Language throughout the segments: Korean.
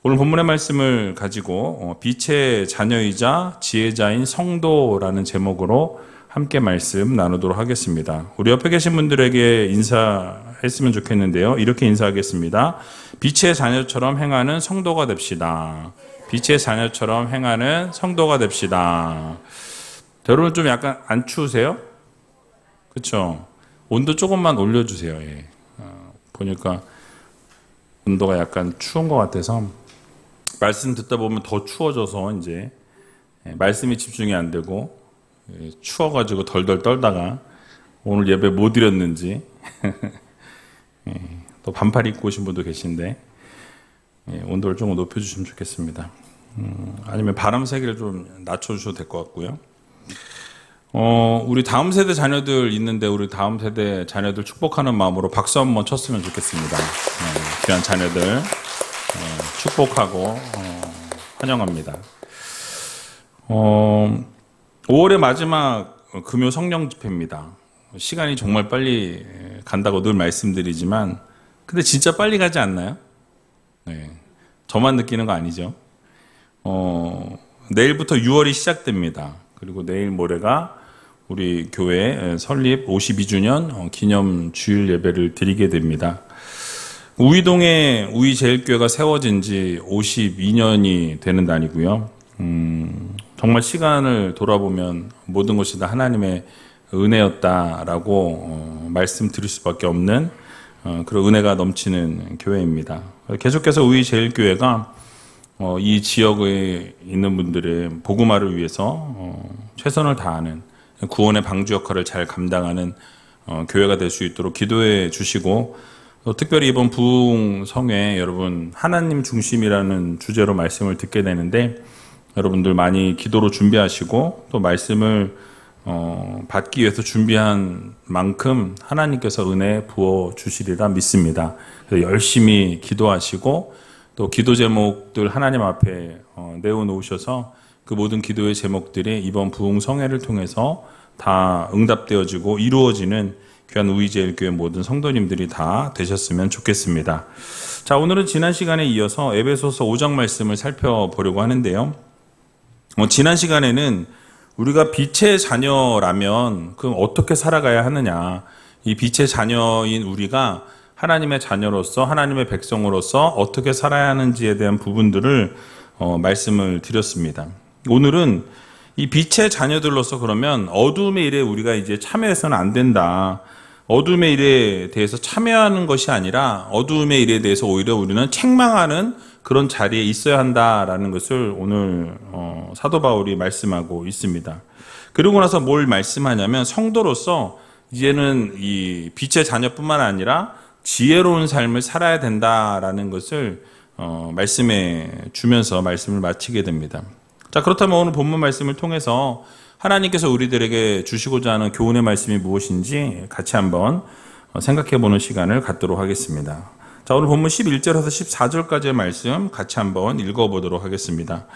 오늘 본문의 말씀을 가지고 빛의 자녀이자 지혜자인 성도라는 제목으로 함께 말씀 나누도록 하겠습니다. 우리 옆에 계신 분들에게 인사했으면 좋겠는데요. 이렇게 인사하겠습니다. 빛의 자녀처럼 행하는 성도가 됩시다. 빛의 자녀처럼 행하는 성도가 됩시다. 여러분 좀 약간 안 추우세요? 그렇죠? 온도 조금만 올려주세요. 예. 보니까 온도가 약간 추운 것 같아서 말씀 듣다 보면 더 추워져서 이제 말씀이 집중이 안 되고 추워가지고 덜덜 떨다가 오늘 예배 못 드렸는지 또 반팔 입고 오신 분도 계신데 온도를 조금 높여주시면 좋겠습니다. 아니면 바람 세기를 좀 낮춰주셔도 될 것 같고요. 우리 다음 세대 자녀들 있는데 우리 다음 세대 자녀들 축복하는 마음으로 박수 한번 쳤으면 좋겠습니다. 귀한 자녀들 축복하고 환영합니다. 5월의 마지막 금요 성령 집회입니다. 시간이 정말 빨리 간다고 늘 말씀드리지만 근데 진짜 빨리 가지 않나요? 네. 저만 느끼는 거 아니죠? 내일부터 6월이 시작됩니다. 그리고 내일 모레가 우리 교회 설립 52주년 기념 주일 예배를 드리게 됩니다. 우이동에 우이제일교회가 세워진 지 52년이 되는 날이고요. 정말 시간을 돌아보면 모든 것이 다 하나님의 은혜였다라고 말씀드릴 수밖에 없는 그런 은혜가 넘치는 교회입니다. 계속해서 우이제일교회가 이 지역에 있는 분들의 복음화를 위해서 최선을 다하는 구원의 방주 역할을 잘 감당하는 교회가 될 수 있도록 기도해 주시고 특별히 이번 부흥성회 여러분 하나님 중심이라는 주제로 말씀을 듣게 되는데 여러분들 많이 기도로 준비하시고 또 말씀을 받기 위해서 준비한 만큼 하나님께서 은혜 부어 주시리라 믿습니다. 열심히 기도하시고 또 기도 제목들 하나님 앞에 내어놓으셔서 그 모든 기도의 제목들이 이번 부흥성회를 통해서 다 응답되어지고 이루어지는 귀한 우이제일교회 모든 성도님들이 다 되셨으면 좋겠습니다. 자, 오늘은 지난 시간에 이어서 에베소서 5장 말씀을 살펴보려고 하는데요. 지난 시간에는 우리가 빛의 자녀라면 그럼 어떻게 살아가야 하느냐, 이 빛의 자녀인 우리가 하나님의 자녀로서 하나님의 백성으로서 어떻게 살아야 하는지에 대한 부분들을 말씀을 드렸습니다. 오늘은 이 빛의 자녀들로서 그러면 어두움의 일에 우리가 이제 참여해서는 안 된다. 어두움의 일에 대해서 참여하는 것이 아니라 어두움의 일에 대해서 오히려 우리는 책망하는 그런 자리에 있어야 한다라는 것을 오늘 사도 바울이 말씀하고 있습니다. 그러고 나서 뭘 말씀하냐면 성도로서 이제는 이 빛의 자녀뿐만 아니라 지혜로운 삶을 살아야 된다라는 것을 말씀해 주면서 말씀을 마치게 됩니다. 자, 그렇다면 오늘 본문 말씀을 통해서 하나님께서 우리들에게 주시고자 하는 교훈의 말씀이 무엇인지 같이 한번 생각해 보는 시간을 갖도록 하겠습니다. 자, 오늘 본문 11절에서 14절까지의 말씀 같이 한번 읽어보도록 하겠습니다.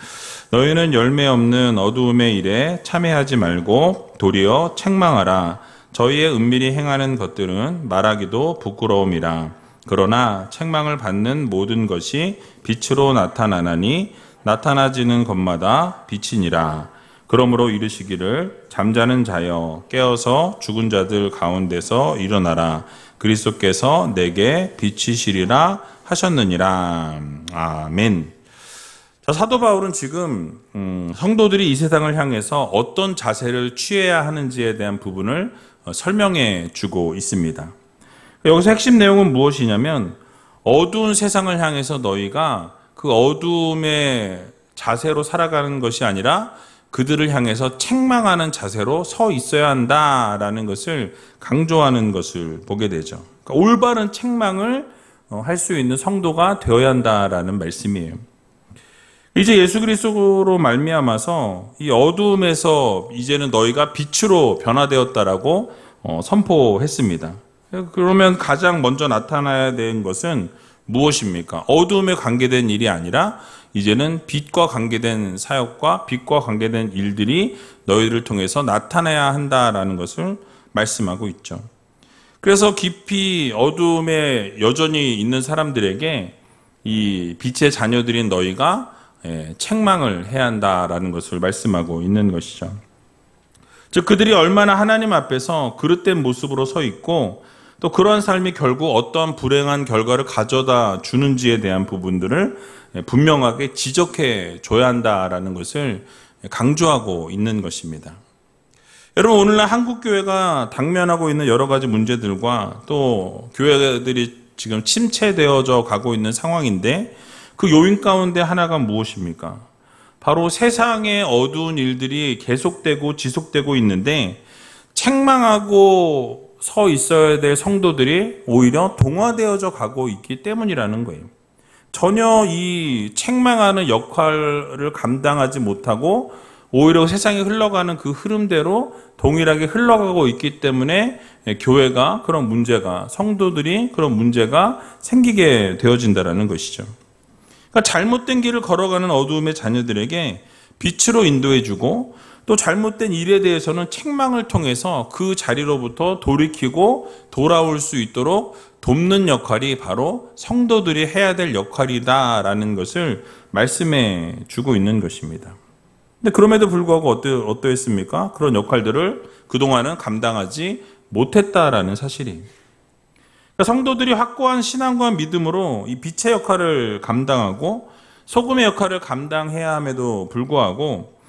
너희는 열매 없는 어두움의 일에 참여하지 말고 도리어 책망하라. 저희의 은밀히 행하는 것들은 말하기도 부끄러움이라. 그러나 책망을 받는 모든 것이 빛으로 나타나나니 나타나지는 것마다 빛이니라. 그러므로 이르시기를 잠자는 자여 깨어서 죽은 자들 가운데서 일어나라. 그리스도께서 내게 빛이시리라 하셨느니라. 아멘. 자, 사도 바울은 지금 성도들이 이 세상을 향해서 어떤 자세를 취해야 하는지에 대한 부분을 설명해 주고 있습니다. 여기서 핵심 내용은 무엇이냐면 어두운 세상을 향해서 너희가 그 어두움의 자세로 살아가는 것이 아니라 그들을 향해서 책망하는 자세로 서 있어야 한다라는 것을 강조하는 것을 보게 되죠. 그러니까 올바른 책망을 할 수 있는 성도가 되어야 한다라는 말씀이에요. 이제 예수 그리스도로 말미암아서 이 어두움에서 이제는 너희가 빛으로 변화되었다라고 선포했습니다. 그러면 가장 먼저 나타나야 되는 것은 무엇입니까? 어두움에 관계된 일이 아니라 이제는 빛과 관계된 사역과 빛과 관계된 일들이 너희를 통해서 나타나야 한다라는 것을 말씀하고 있죠. 그래서 깊이 어두움에 여전히 있는 사람들에게 이 빛의 자녀들인 너희가 책망을 해야 한다라는 것을 말씀하고 있는 것이죠. 즉 그들이 얼마나 하나님 앞에서 그릇된 모습으로 서 있고 또 그러한 삶이 결국 어떠한 불행한 결과를 가져다 주는지에 대한 부분들을 분명하게 지적해 줘야 한다라는 것을 강조하고 있는 것입니다. 여러분, 오늘날 한국 교회가 당면하고 있는 여러 가지 문제들과 또 교회들이 지금 침체되어져 가고 있는 상황인데 그 요인 가운데 하나가 무엇입니까? 바로 세상의 어두운 일들이 계속되고 지속되고 있는데 책망하고 서 있어야 될 성도들이 오히려 동화되어져 가고 있기 때문이라는 거예요. 전혀 이 책망하는 역할을 감당하지 못하고 오히려 세상에 흘러가는 그 흐름대로 동일하게 흘러가고 있기 때문에 교회가 그런 문제가, 성도들이 그런 문제가 생기게 되어진다는 것이죠. 그러니까 잘못된 길을 걸어가는 어두움의 자녀들에게 빛으로 인도해주고 또 잘못된 일에 대해서는 책망을 통해서 그 자리로부터 돌이키고 돌아올 수 있도록 돕는 역할이 바로 성도들이 해야 될 역할이다라는 것을 말씀해 주고 있는 것입니다. 근데 그럼에도 불구하고 어떠했습니까? 그런 역할들을 그동안은 감당하지 못했다라는 사실이. 그러니까 성도들이 확고한 신앙과 믿음으로 이 빛의 역할을 감당하고 소금의 역할을 감당해야 함에도 불구하고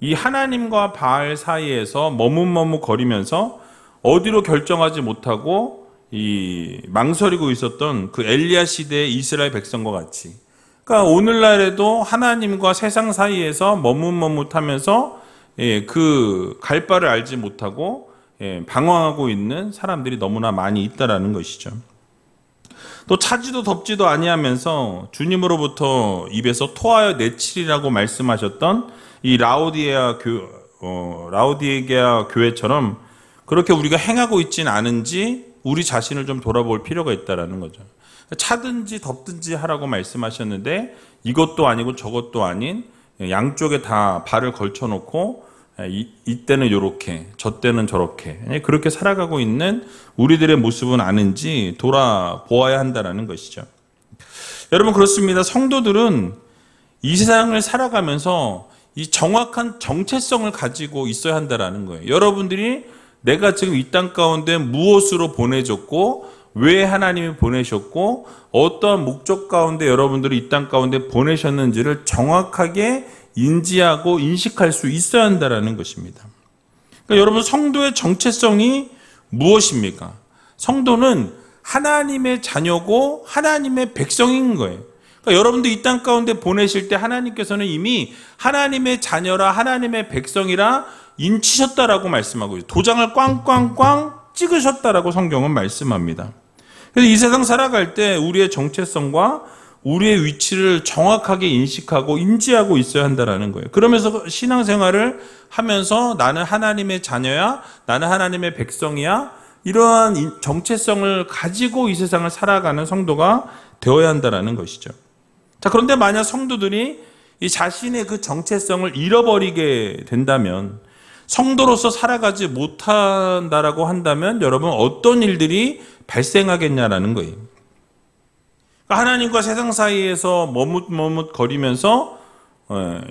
이 하나님과 바알 사이에서 머뭇머뭇거리면서 어디로 결정하지 못하고 이 망설이고 있었던 그 엘리야 시대의 이스라엘 백성과 같이, 그러니까 오늘날에도 하나님과 세상 사이에서 머뭇머뭇하면서 그 갈 바를 알지 못하고 방황하고 있는 사람들이 너무나 많이 있다라는 것이죠. 또 차지도 덥지도 아니하면서 주님으로부터 입에서 토하여 내치리라고 말씀하셨던 이 라오디게아 교회처럼 그렇게 우리가 행하고 있지는 않은지 우리 자신을 좀 돌아볼 필요가 있다라는 거죠. 차든지 덥든지 하라고 말씀하셨는데 이것도 아니고 저것도 아닌 양쪽에 다 발을 걸쳐놓고 이때는 이렇게 저때는 저렇게 그렇게 살아가고 있는 우리들의 모습은 아는지 돌아보아야 한다는 것이죠. 여러분, 그렇습니다. 성도들은 이 세상을 살아가면서 이 정확한 정체성을 가지고 있어야 한다는 거예요. 여러분들이 내가 지금 이 땅 가운데 무엇으로 보내졌고 왜 하나님이 보내셨고 어떠한 목적 가운데 여러분들이 이 땅 가운데 보내셨는지를 정확하게 인지하고 인식할 수 있어야 한다는 것입니다. 그러니까 여러분, 성도의 정체성이 무엇입니까? 성도는 하나님의 자녀고 하나님의 백성인 거예요. 그러니까 여러분들 이 땅 가운데 보내실 때 하나님께서는 이미 하나님의 자녀라 하나님의 백성이라 인치셨다라고 말씀하고 있어요. 도장을 꽝꽝꽝 찍으셨다라고 성경은 말씀합니다. 그래서 이 세상 살아갈 때 우리의 정체성과 우리의 위치를 정확하게 인식하고 인지하고 있어야 한다는 거예요. 그러면서 신앙생활을 하면서 나는 하나님의 자녀야, 나는 하나님의 백성이야, 이러한 정체성을 가지고 이 세상을 살아가는 성도가 되어야 한다는 것이죠. 자, 그런데 만약 성도들이 이 자신의 그 정체성을 잃어버리게 된다면, 성도로서 살아가지 못한다라고 한다면 여러분 어떤 일들이 발생하겠냐라는 거예요. 하나님과 세상 사이에서 머뭇머뭇거리면서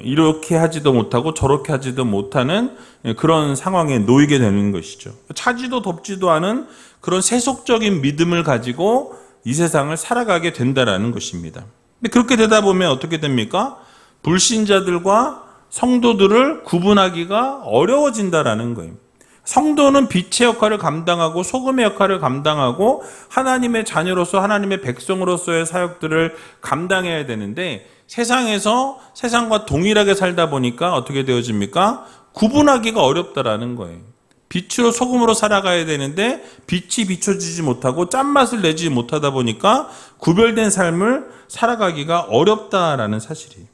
이렇게 하지도 못하고 저렇게 하지도 못하는 그런 상황에 놓이게 되는 것이죠. 차지도 덥지도 않은 그런 세속적인 믿음을 가지고 이 세상을 살아가게 된다라는 것입니다. 근데 그렇게 되다 보면 어떻게 됩니까? 불신자들과 성도들을 구분하기가 어려워진다라는 거예요. 성도는 빛의 역할을 감당하고 소금의 역할을 감당하고 하나님의 자녀로서 하나님의 백성으로서의 사역들을 감당해야 되는데 세상에서 세상과 동일하게 살다 보니까 어떻게 되어집니까? 구분하기가 어렵다라는 거예요. 빛으로 소금으로 살아가야 되는데 빛이 비춰지지 못하고 짠맛을 내지 못하다 보니까 구별된 삶을 살아가기가 어렵다라는 사실이에요.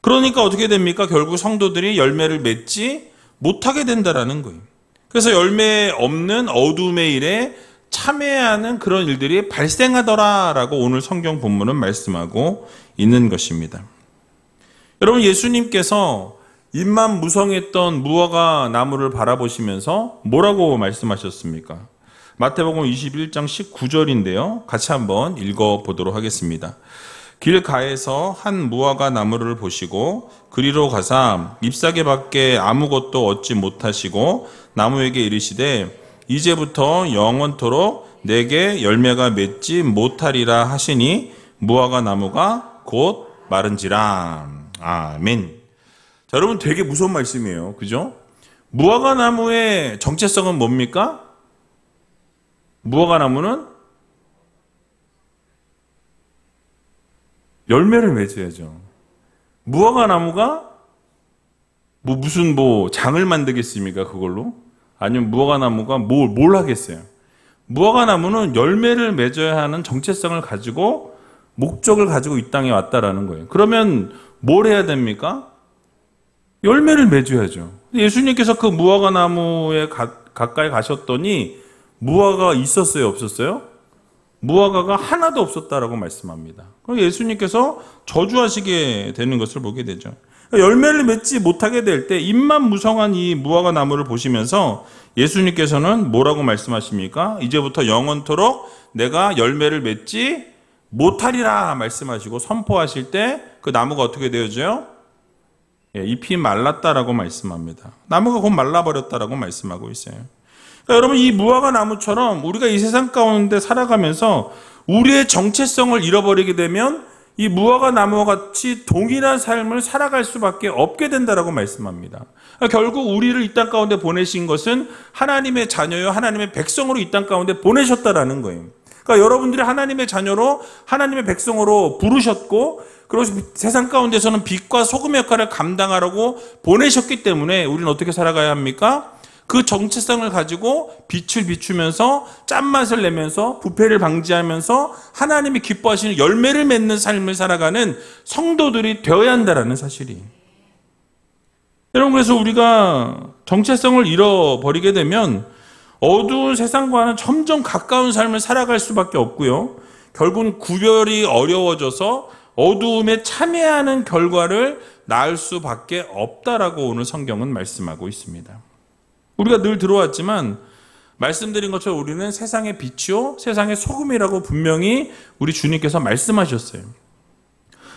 그러니까 어떻게 됩니까? 결국 성도들이 열매를 맺지 못하게 된다라는 거예요. 그래서 열매 없는 어둠의 일에 참여해야 하는 그런 일들이 발생하더라라고 오늘 성경 본문은 말씀하고 있는 것입니다. 여러분, 예수님께서 입만 무성했던 무화과 나무를 바라보시면서 뭐라고 말씀하셨습니까? 마태복음 21장 19절인데요. 같이 한번 읽어보도록 하겠습니다. 길가에서 한 무화과 나무를 보시고 그리로 가사 잎사귀 밖에 아무것도 얻지 못하시고 나무에게 이르시되 이제부터 영원토록 내게 열매가 맺지 못하리라 하시니 무화과 나무가 곧 마른지라. 아멘. 자, 여러분 되게 무서운 말씀이에요. 그죠? 무화과 나무의 정체성은 뭡니까? 무화과 나무는 열매를 맺어야죠. 무화과 나무가 무슨 장을 만들겠습니까? 그걸로? 아니면 무화과 나무가 뭘 하겠어요? 무화과 나무는 열매를 맺어야 하는 정체성을 가지고 목적을 가지고 이 땅에 왔다라는 거예요. 그러면 뭘 해야 됩니까? 열매를 맺어야죠. 예수님께서 그 무화과 나무에 가까이 가셨더니 무화과가 있었어요? 없었어요? 무화과가 하나도 없었다라고 말씀합니다. 그럼 예수님께서 저주하시게 되는 것을 보게 되죠. 열매를 맺지 못하게 될 때 잎만 무성한 이 무화과 나무를 보시면서 예수님께서는 뭐라고 말씀하십니까? 이제부터 영원토록 내가 열매를 맺지 못하리라 말씀하시고 선포하실 때 그 나무가 어떻게 되어져요? 잎이 말랐다라고 말씀합니다. 나무가 곧 말라버렸다라고 말씀하고 있어요. 그러니까 여러분 이 무화과 나무처럼 우리가 이 세상 가운데 살아가면서 우리의 정체성을 잃어버리게 되면 이 무화과 나무와 같이 동일한 삶을 살아갈 수밖에 없게 된다라고 말씀합니다. 그러니까 결국 우리를 이 땅 가운데 보내신 것은 하나님의 자녀요 하나님의 백성으로 이 땅 가운데 보내셨다라는 거예요. 그러니까 여러분들이 하나님의 자녀로 하나님의 백성으로 부르셨고 그리고 세상 가운데서는 빛과 소금의 역할을 감당하라고 보내셨기 때문에 우리는 어떻게 살아가야 합니까? 그 정체성을 가지고 빛을 비추면서 짠맛을 내면서 부패를 방지하면서 하나님이 기뻐하시는 열매를 맺는 삶을 살아가는 성도들이 되어야 한다는 사실이. 여러분 그래서 우리가 정체성을 잃어버리게 되면 어두운 세상과는 점점 가까운 삶을 살아갈 수밖에 없고요. 결국은 구별이 어려워져서 어두움에 참여하는 결과를 낳을 수밖에 없다라고 오늘 성경은 말씀하고 있습니다. 우리가 늘 들어왔지만 말씀드린 것처럼 우리는 세상의 빛이요 세상의 소금이라고 분명히 우리 주님께서 말씀하셨어요.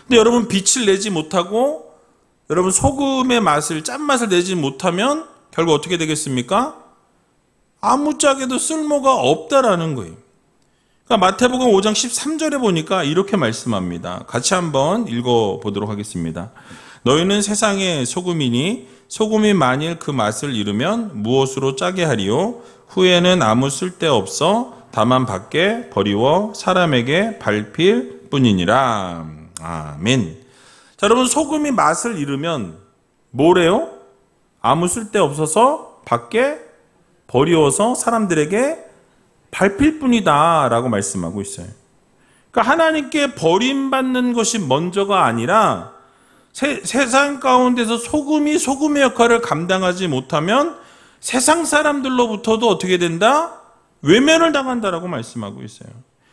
근데 여러분 빛을 내지 못하고 여러분 소금의 맛을 짠맛을 내지 못하면 결국 어떻게 되겠습니까? 아무짝에도 쓸모가 없다라는 거예요. 그러니까 마태복음 5장 13절에 보니까 이렇게 말씀합니다. 같이 한번 읽어보도록 하겠습니다. 너희는 세상의 소금이니 소금이 만일 그 맛을 잃으면 무엇으로 짜게 하리요? 후에는 아무 쓸데없어 다만 밖에 버리워 사람에게 밟힐 뿐이니라. 아멘. 자, 여러분 소금이 맛을 잃으면 뭐래요? 아무 쓸데없어서 밖에 버리워서 사람들에게 밟힐 뿐이다 라고 말씀하고 있어요. 그러니까 하나님께 버림받는 것이 먼저가 아니라 세상 가운데서 소금이 소금의 역할을 감당하지 못하면 세상 사람들로부터도 어떻게 된다? 외면을 당한다라고 말씀하고 있어요.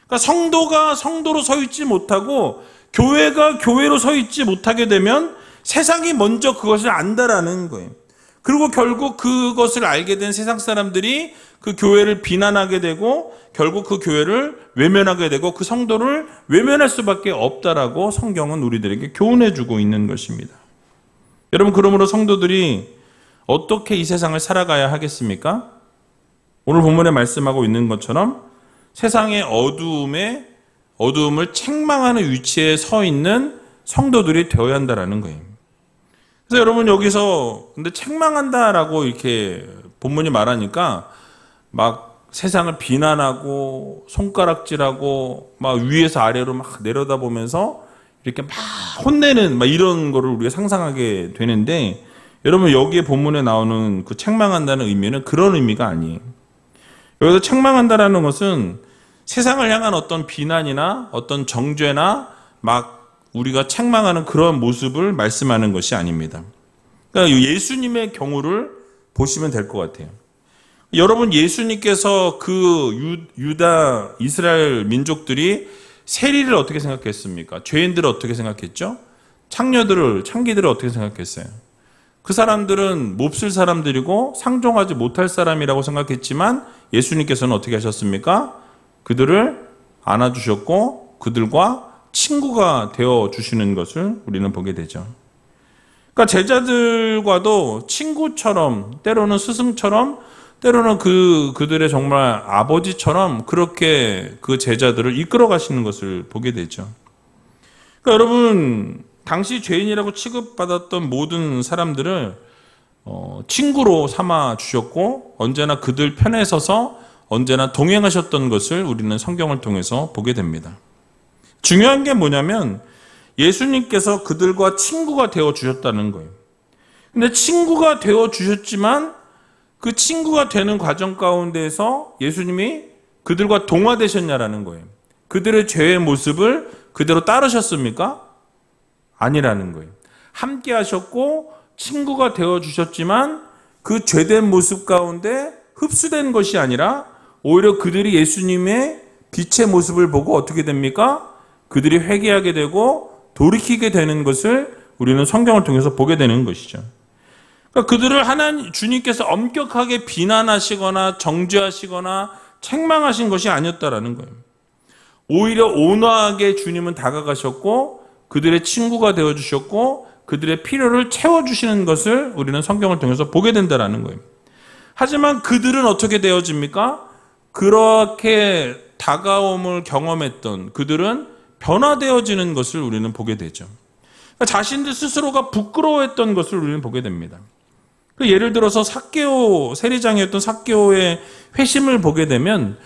그러니까 성도가 성도로 서 있지 못하고 교회가 교회로 서 있지 못하게 되면 세상이 먼저 그것을 안다라는 거예요. 그리고 결국 그것을 알게 된 세상 사람들이 그 교회를 비난하게 되고 결국 그 교회를 외면하게 되고 그 성도를 외면할 수밖에 없다라고 성경은 우리들에게 교훈해주고 있는 것입니다. 여러분 그러므로 성도들이 어떻게 이 세상을 살아가야 하겠습니까? 오늘 본문에 말씀하고 있는 것처럼 세상의 어두움을 책망하는 위치에 서 있는 성도들이 되어야 한다라는 거예요. 그래서 여러분 여기서 근데 책망한다라고 이렇게 본문이 말하니까 막 세상을 비난하고 손가락질하고 막 위에서 아래로 막 내려다보면서 이렇게 막 혼내는 막 이런 거를 우리가 상상하게 되는데 여러분 여기에 본문에 나오는 그 책망한다는 의미는 그런 의미가 아니에요. 여기서 책망한다라는 것은 세상을 향한 어떤 비난이나 어떤 정죄나 막 우리가 책망하는 그런 모습을 말씀하는 것이 아닙니다. 그러니까 예수님의 경우를 보시면 될 것 같아요. 여러분 예수님께서 그 유다 이스라엘 민족들이 세리를 어떻게 생각했습니까? 죄인들을 어떻게 생각했죠? 창기들을 어떻게 생각했어요? 그 사람들은 몹쓸 사람들이고 상종하지 못할 사람이라고 생각했지만 예수님께서는 어떻게 하셨습니까? 그들을 안아주셨고 그들과 친구가 되어주시는 것을 우리는 보게 되죠. 그러니까 제자들과도 친구처럼, 때로는 스승처럼, 때로는 그들의 정말 아버지처럼 그렇게 그 제자들을 이끌어 가시는 것을 보게 되죠. 그러니까 여러분, 당시 죄인이라고 취급받았던 모든 사람들을 친구로 삼아 주셨고 언제나 그들 편에 서서 언제나 동행하셨던 것을 우리는 성경을 통해서 보게 됩니다. 중요한 게 뭐냐면 예수님께서 그들과 친구가 되어 주셨다는 거예요. 근데 친구가 되어 주셨지만 그 친구가 되는 과정 가운데에서 예수님이 그들과 동화되셨냐라는 거예요. 그들의 죄의 모습을 그대로 따르셨습니까? 아니라는 거예요. 함께 하셨고 친구가 되어 주셨지만 그 죄된 모습 가운데 흡수된 것이 아니라 오히려 그들이 예수님의 빛의 모습을 보고 어떻게 됩니까? 그들이 회개하게 되고 돌이키게 되는 것을 우리는 성경을 통해서 보게 되는 것이죠. 그러니까 그들을 주님께서 엄격하게 비난하시거나 정죄하시거나 책망하신 것이 아니었다라는 거예요. 오히려 온화하게 주님은 다가가셨고 그들의 친구가 되어주셨고 그들의 필요를 채워주시는 것을 우리는 성경을 통해서 보게 된다라는 거예요. 하지만 그들은 어떻게 되어집니까? 그렇게 다가옴을 경험했던 그들은 변화되어지는 것을 우리는 보게 되죠. 그러니까 자신들 스스로가 부끄러워했던 것을 우리는 보게 됩니다. 예를 들어서 세리장이었던 삭개오의 회심을 보게 되면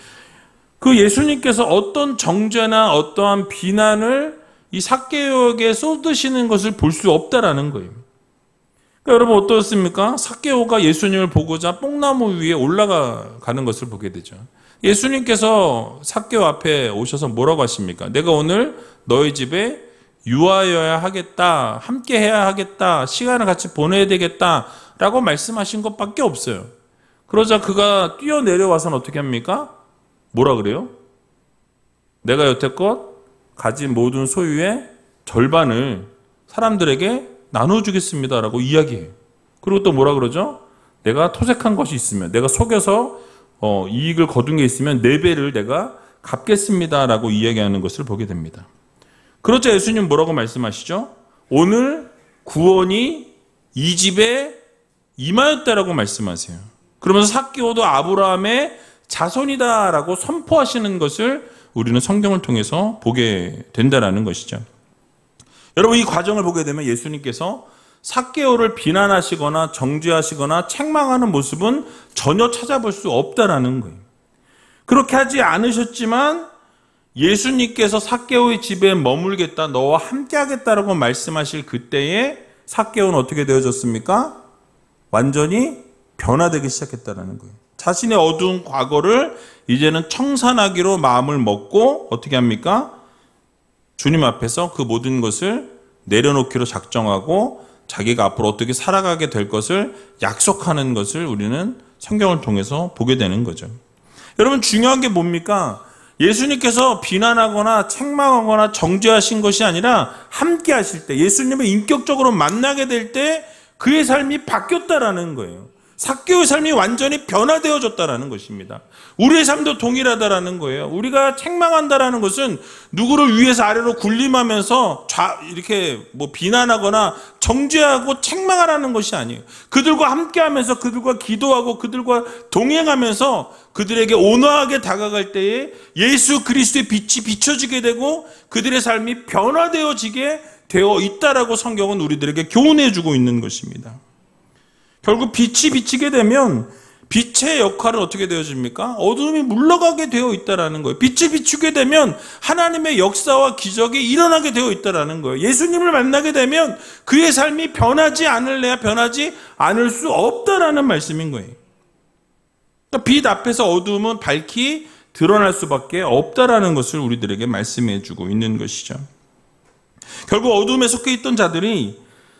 그 예수님께서 어떤 정죄나 어떠한 비난을 이 삭개오에게 쏟으시는 것을 볼 수 없다라는 거예요. 그러니까 여러분 어떻습니까? 삭개오가 예수님을 보고자 뽕나무 위에 올라가는 것을 보게 되죠. 예수님께서 삭개오 앞에 오셔서 뭐라고 하십니까? 내가 오늘 너희 집에 유하여야 하겠다, 함께 해야 하겠다, 시간을 같이 보내야 되겠다 라고 말씀하신 것밖에 없어요. 그러자 그가 뛰어내려와서는 어떻게 합니까? 뭐라 그래요? 내가 여태껏 가진 모든 소유의 절반을 사람들에게 나눠주겠습니다 라고 이야기해요. 그리고 또 뭐라 그러죠? 내가 토색한 것이 있으면, 내가 속여서 이익을 거둔 게 있으면 4배를 내가 갚겠습니다 라고 이야기하는 것을 보게 됩니다. 그러자 예수님 뭐라고 말씀하시죠? 오늘 구원이 이 집에 임하였다라고 말씀하세요. 그러면서 삭개오도 아브라함의 자손이다라고 선포하시는 것을 우리는 성경을 통해서 보게 된다라는 것이죠. 여러분 이 과정을 보게 되면 예수님께서 삭개오를 비난하시거나 정죄하시거나 책망하는 모습은 전혀 찾아볼 수 없다라는 거예요. 그렇게 하지 않으셨지만 예수님께서 삭개오의 집에 머물겠다, 너와 함께하겠다라고 말씀하실 그때에 삭개오는 어떻게 되어졌습니까? 완전히 변화되기 시작했다라는 거예요. 자신의 어두운 과거를 이제는 청산하기로 마음을 먹고 어떻게 합니까? 주님 앞에서 그 모든 것을 내려놓기로 작정하고 자기가 앞으로 어떻게 살아가게 될 것을 약속하는 것을 우리는 성경을 통해서 보게 되는 거죠. 여러분 중요한 게 뭡니까? 예수님께서 비난하거나 책망하거나 정죄하신 것이 아니라 함께 하실 때 예수님을 인격적으로 만나게 될 때 그의 삶이 바뀌었다라는 거예요. 삭개오의 삶이 완전히 변화되어졌다라는 것입니다. 우리의 삶도 동일하다라는 거예요. 우리가 책망한다라는 것은 누구를 위에서 아래로 군림하면서 이렇게 비난하거나 정죄하고 책망하라는 것이 아니에요. 그들과 함께하면서 그들과 기도하고 그들과 동행하면서 그들에게 온화하게 다가갈 때에 예수 그리스도의 빛이 비춰지게 되고 그들의 삶이 변화되어지게 되어 있다라고 성경은 우리들에게 교훈해 주고 있는 것입니다. 결국 빛이 비치게 되면 빛의 역할은 어떻게 되어집니까? 어둠이 물러가게 되어 있다라는 거예요. 빛이 비추게 되면 하나님의 역사와 기적이 일어나게 되어 있다라는 거예요. 예수님을 만나게 되면 그의 삶이 변하지 않을래야 변하지 않을 수 없다라는 말씀인 거예요. 그러니까 빛 앞에서 어둠은 밝히 드러날 수밖에 없다라는 것을 우리들에게 말씀해 주고 있는 것이죠. 결국 어둠에 속해 있던 자들이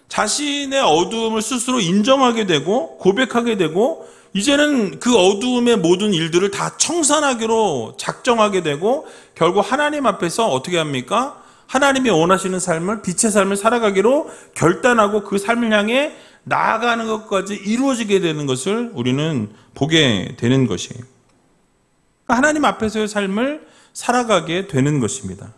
자신의 어두움을 스스로 인정하게 되고 고백하게 되고 이제는 그 어두움의 모든 일들을 다 청산하기로 작정하게 되고 결국 하나님 앞에서 어떻게 합니까? 하나님이 원하시는 삶을 빛의 삶을 살아가기로 결단하고 그 삶을 향해 나아가는 것까지 이루어지게 되는 것을 우리는 보게 되는 것이에요. 하나님 앞에서의 삶을 살아가게 되는 것입니다.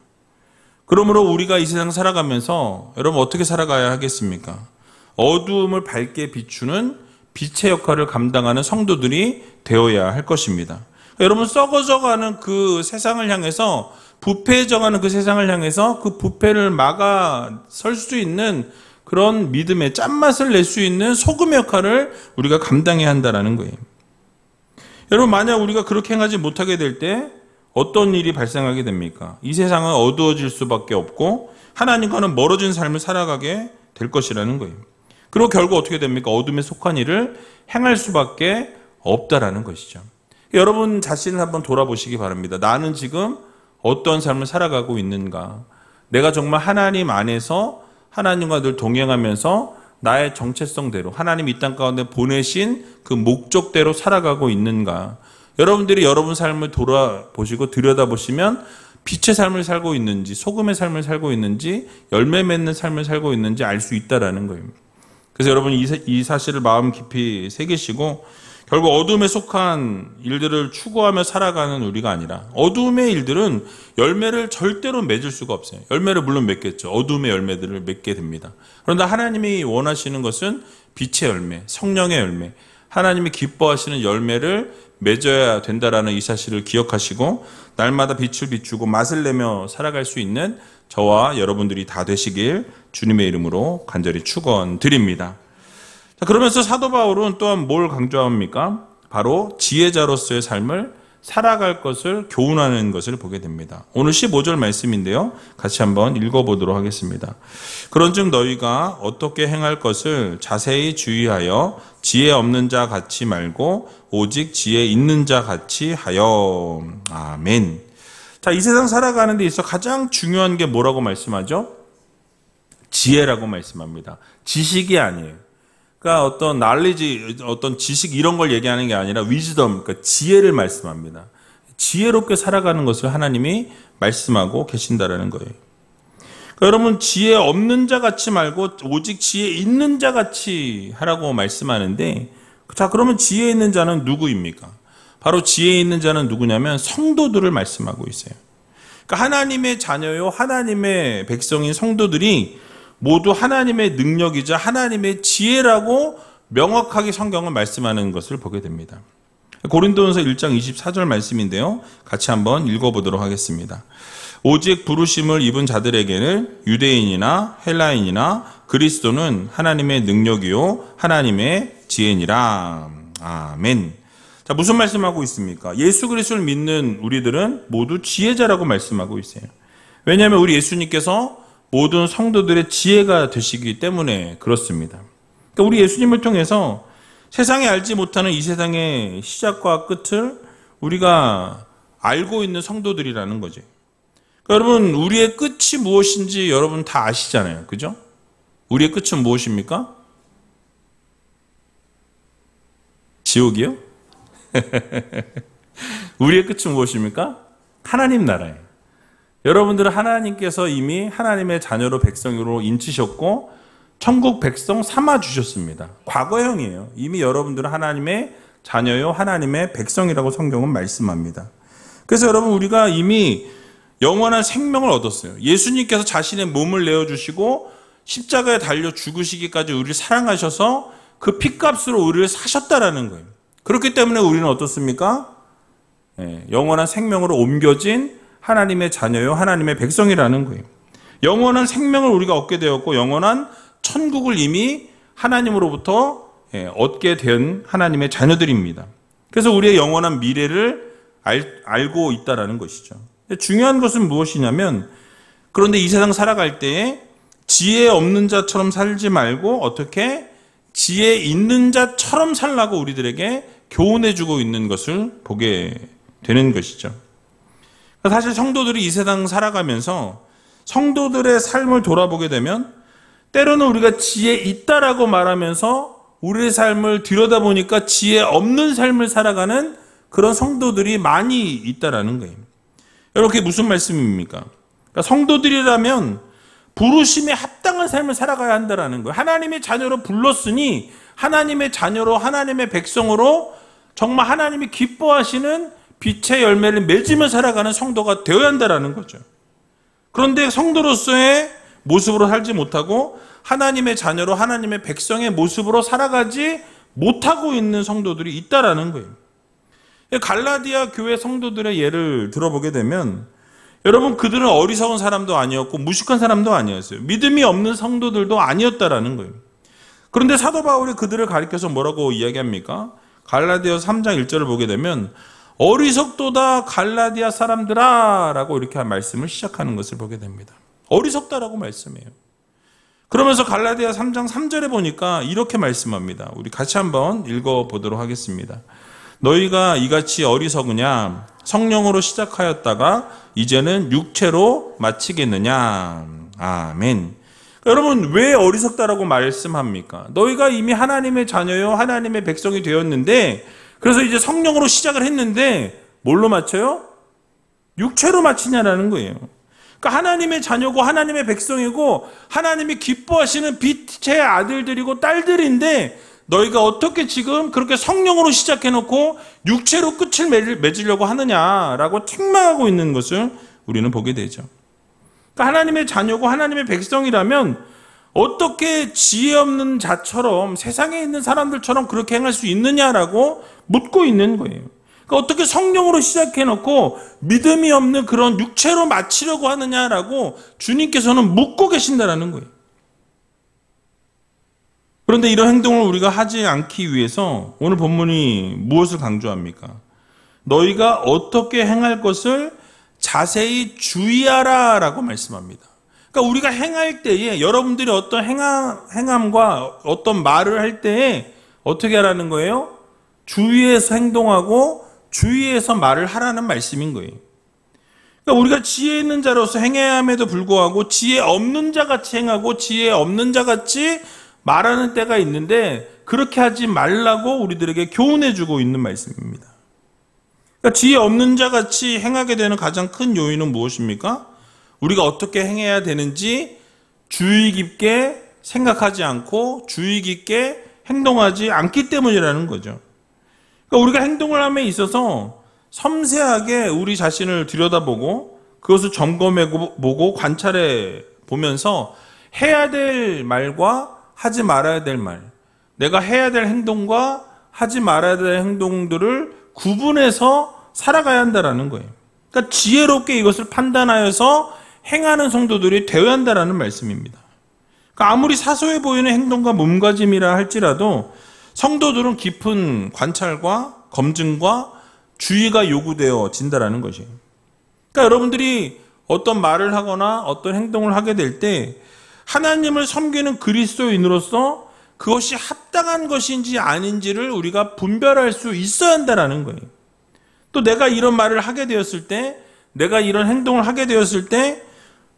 그러므로 우리가 이 세상 살아가면서 여러분 어떻게 살아가야 하겠습니까? 어두움을 밝게 비추는 빛의 역할을 감당하는 성도들이 되어야 할 것입니다. 여러분 썩어져가는 그 세상을 향해서, 부패해져가는 그 세상을 향해서 그 부패를 막아설 수 있는 그런 믿음의 짠맛을 낼 수 있는 소금의 역할을 우리가 감당해야 한다는 거예요. 여러분 만약 우리가 그렇게 행하지 못하게 될 때 어떤 일이 발생하게 됩니까? 이 세상은 어두워질 수밖에 없고 하나님과는 멀어진 삶을 살아가게 될 것이라는 거예요. 그리고 결국 어떻게 됩니까? 어둠에 속한 일을 행할 수밖에 없다라는 것이죠. 여러분 자신을 한번 돌아보시기 바랍니다. 나는 지금 어떤 삶을 살아가고 있는가? 내가 정말 하나님 안에서 하나님과 늘 동행하면서 나의 정체성대로 하나님 이 땅 가운데 보내신 그 목적대로 살아가고 있는가? 여러분들이 여러분 삶을 돌아보시고 들여다보시면 빛의 삶을 살고 있는지, 소금의 삶을 살고 있는지, 열매 맺는 삶을 살고 있는지 알 수 있다라는 거예요. 그래서 여러분 이 사실을 마음 깊이 새기시고 결국 어둠에 속한 일들을 추구하며 살아가는 우리가 아니라, 어둠의 일들은 열매를 절대로 맺을 수가 없어요. 열매를 물론 맺겠죠. 어둠의 열매들을 맺게 됩니다. 그런데 하나님이 원하시는 것은 빛의 열매, 성령의 열매, 하나님이 기뻐하시는 열매를 맺어야 된다라는 이 사실을 기억하시고 날마다 빛을 비추고 맛을 내며 살아갈 수 있는 저와 여러분들이 다 되시길 주님의 이름으로 간절히 축원드립니다. 자, 그러면서 사도 바울은 또한 뭘 강조합니까? 바로 지혜자로서의 삶을 살아갈 것을 교훈하는 것을 보게 됩니다. 오늘 15절 말씀인데요. 같이 한번 읽어보도록 하겠습니다. 그런즉 너희가 어떻게 행할 것을 자세히 주의하여 지혜 없는 자 같이 말고 오직 지혜 있는 자 같이 하여. 아멘. 자, 이 세상 살아가는 데 있어 가장 중요한 게 뭐라고 말씀하죠? 지혜라고 말씀합니다. 지식이 아니에요. 그러니까 어떤 knowledge, 어떤 지식 이런 걸 얘기하는 게 아니라 wisdom, 그러니까 지혜를 말씀합니다. 지혜롭게 살아가는 것을 하나님이 말씀하고 계신다라는 거예요. 그러니까 여러분 지혜 없는 자 같이 말고 오직 지혜 있는 자 같이 하라고 말씀하는데, 자 그러면 지혜 있는 자는 누구입니까? 바로 지혜 있는 자는 누구냐면 성도들을 말씀하고 있어요. 그러니까 하나님의 자녀요, 하나님의 백성인 성도들이 모두 하나님의 능력이자 하나님의 지혜라고 명확하게 성경을 말씀하는 것을 보게 됩니다. 고린도전서 1장 24절 말씀인데요. 같이 한번 읽어보도록 하겠습니다. 오직 부르심을 입은 자들에게는 유대인이나 헬라인이나 그리스도는 하나님의 능력이요 하나님의 지혜니라. 아멘. 자, 무슨 말씀하고 있습니까? 예수 그리스도를 믿는 우리들은 모두 지혜자라고 말씀하고 있어요. 왜냐하면 우리 예수님께서 모든 성도들의 지혜가 되시기 때문에 그렇습니다. 그러니까 우리 예수님을 통해서 세상에 알지 못하는 이 세상의 시작과 끝을 우리가 알고 있는 성도들이라는 거죠. 그러니까 여러분 우리의 끝이 무엇인지 여러분 다 아시잖아요. 그죠? 우리의 끝은 무엇입니까? 지옥이요? 우리의 끝은 무엇입니까? 하나님 나라예요. 여러분들은 하나님께서 이미 하나님의 자녀로 백성으로 인치셨고 천국 백성 삼아 주셨습니다. 과거형이에요. 이미 여러분들은 하나님의 자녀요 하나님의 백성이라고 성경은 말씀합니다. 그래서 여러분 우리가 이미 영원한 생명을 얻었어요. 예수님께서 자신의 몸을 내어주시고 십자가에 달려 죽으시기까지 우리를 사랑하셔서 그 핏값으로 우리를 사셨다라는 거예요. 그렇기 때문에 우리는 어떻습니까? 영원한 생명으로 옮겨진 하나님의 자녀요 하나님의 백성이라는 거예요. 영원한 생명을 우리가 얻게 되었고 영원한 천국을 이미 하나님으로부터 얻게 된 하나님의 자녀들입니다. 그래서 우리의 영원한 미래를 알고 있다는 것이죠. 중요한 것은 무엇이냐면, 그런데 이 세상 살아갈 때에 지혜 없는 자처럼 살지 말고 어떻게 지혜 있는 자처럼 살라고 우리들에게 교훈해주고 있는 것을 보게 되는 것이죠. 사실 성도들이 이 세상 살아가면서 성도들의 삶을 돌아보게 되면 때로는 우리가 지혜 있다라고 말하면서 우리의 삶을 들여다보니까 지혜 없는 삶을 살아가는 그런 성도들이 많이 있다라는 거예요. 여러분 그게 무슨 말씀입니까? 그러니까 성도들이라면 부르심에 합당한 삶을 살아가야 한다라는 거예요. 하나님의 자녀로 불렀으니 하나님의 자녀로 하나님의 백성으로 정말 하나님이 기뻐하시는 빛의 열매를 맺으며 살아가는 성도가 되어야 한다는 거죠. 그런데 성도로서의 모습으로 살지 못하고 하나님의 자녀로 하나님의 백성의 모습으로 살아가지 못하고 있는 성도들이 있다라는 거예요. 갈라디아 교회 성도들의 예를 들어보게 되면 여러분, 그들은 어리석은 사람도 아니었고 무식한 사람도 아니었어요. 믿음이 없는 성도들도 아니었다라는 거예요. 그런데 사도 바울이 그들을 가리켜서 뭐라고 이야기합니까? 갈라디아서 3장 1절을 보게 되면 어리석도다 갈라디아 사람들아 라고 이렇게 말씀을 시작하는 것을 보게 됩니다. 어리석다라고 말씀해요. 그러면서 갈라디아 3장 3절에 보니까 이렇게 말씀합니다. 우리 같이 한번 읽어보도록 하겠습니다. 너희가 이같이 어리석으냐? 성령으로 시작하였다가 이제는 육체로 마치겠느냐? 아멘. 여러분, 왜 어리석다라고 말씀합니까? 너희가 이미 하나님의 자녀요 하나님의 백성이 되었는데, 그래서 이제 성령으로 시작을 했는데 뭘로 마쳐요? 육체로 마치냐라는 거예요. 그러니까 하나님의 자녀고 하나님의 백성이고 하나님이 기뻐하시는 빛의 아들들이고 딸들인데 너희가 어떻게 지금 그렇게 성령으로 시작해놓고 육체로 끝을 맺으려고 하느냐라고 책망하고 있는 것을 우리는 보게 되죠. 그러니까 하나님의 자녀고 하나님의 백성이라면 어떻게 지혜 없는 자처럼 세상에 있는 사람들처럼 그렇게 행할 수 있느냐라고 묻고 있는 거예요. 그러니까 어떻게 성령으로 시작해놓고 믿음이 없는 그런 육체로 마치려고 하느냐라고 주님께서는 묻고 계신다라는 거예요. 그런데 이런 행동을 우리가 하지 않기 위해서 오늘 본문이 무엇을 강조합니까? 너희가 어떻게 행할 것을 자세히 주의하라 라고 말씀합니다. 그러니까 우리가 행할 때에 여러분들이 어떤 행함과 어떤 말을 할 때에 어떻게 하라는 거예요? 주의해서 행동하고 주의해서 말을 하라는 말씀인 거예요. 그러니까 우리가 지혜 있는 자로서 행해야 함에도 불구하고 지혜 없는 자같이 행하고 지혜 없는 자같이 말하는 때가 있는데 그렇게 하지 말라고 우리들에게 교훈해주고 있는 말씀입니다. 그러니까 지혜 없는 자같이 행하게 되는 가장 큰 요인은 무엇입니까? 우리가 어떻게 행해야 되는지 주의 깊게 생각하지 않고 주의 깊게 행동하지 않기 때문이라는 거죠. 그러니까 우리가 행동을 함에 있어서 섬세하게 우리 자신을 들여다보고 그것을 점검해보고 관찰해 보면서 해야 될 말과 하지 말아야 될 말, 내가 해야 될 행동과 하지 말아야 될 행동들을 구분해서 살아가야 한다는 거예요. 그러니까 지혜롭게 이것을 판단하여서 행하는 성도들이 되어야 한다는 말씀입니다. 그러니까 아무리 사소해 보이는 행동과 몸가짐이라 할지라도 성도들은 깊은 관찰과 검증과 주의가 요구되어진다는 것이에요. 그러니까 여러분들이 어떤 말을 하거나 어떤 행동을 하게 될 때 하나님을 섬기는 그리스도인으로서 그것이 합당한 것인지 아닌지를 우리가 분별할 수 있어야 한다는 거예요. 또 내가 이런 말을 하게 되었을 때, 내가 이런 행동을 하게 되었을 때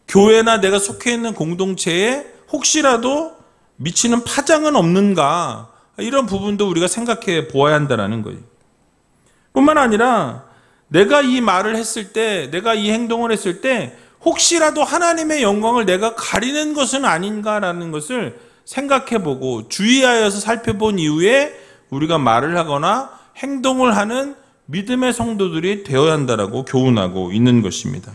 교회나 내가 속해 있는 공동체에 혹시라도 미치는 파장은 없는가, 이런 부분도 우리가 생각해 보아야 한다는 거예요. 뿐만 아니라 내가 이 말을 했을 때, 내가 이 행동을 했을 때 혹시라도 하나님의 영광을 내가 가리는 것은 아닌가라는 것을 생각해보고 주의하여서 살펴본 이후에 우리가 말을 하거나 행동을 하는 믿음의 성도들이 되어야 한다라고 교훈하고 있는 것입니다.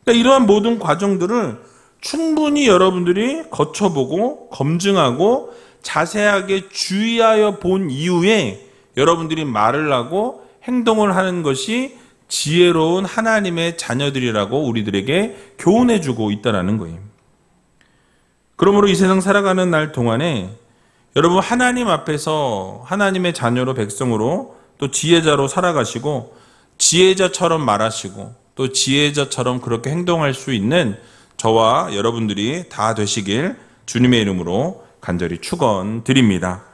그러니까 이러한 모든 과정들을 충분히 여러분들이 거쳐보고 검증하고 자세하게 주의하여 본 이후에 여러분들이 말을 하고 행동을 하는 것이 지혜로운 하나님의 자녀들이라고 우리들에게 교훈해주고 있다는 거예요. 그러므로 이 세상 살아가는 날 동안에 여러분 하나님 앞에서 하나님의 자녀로 백성으로 또 지혜자로 살아가시고 지혜자처럼 말하시고 또 지혜자처럼 그렇게 행동할 수 있는 저와 여러분들이 다 되시길 주님의 이름으로 간절히 축원드립니다.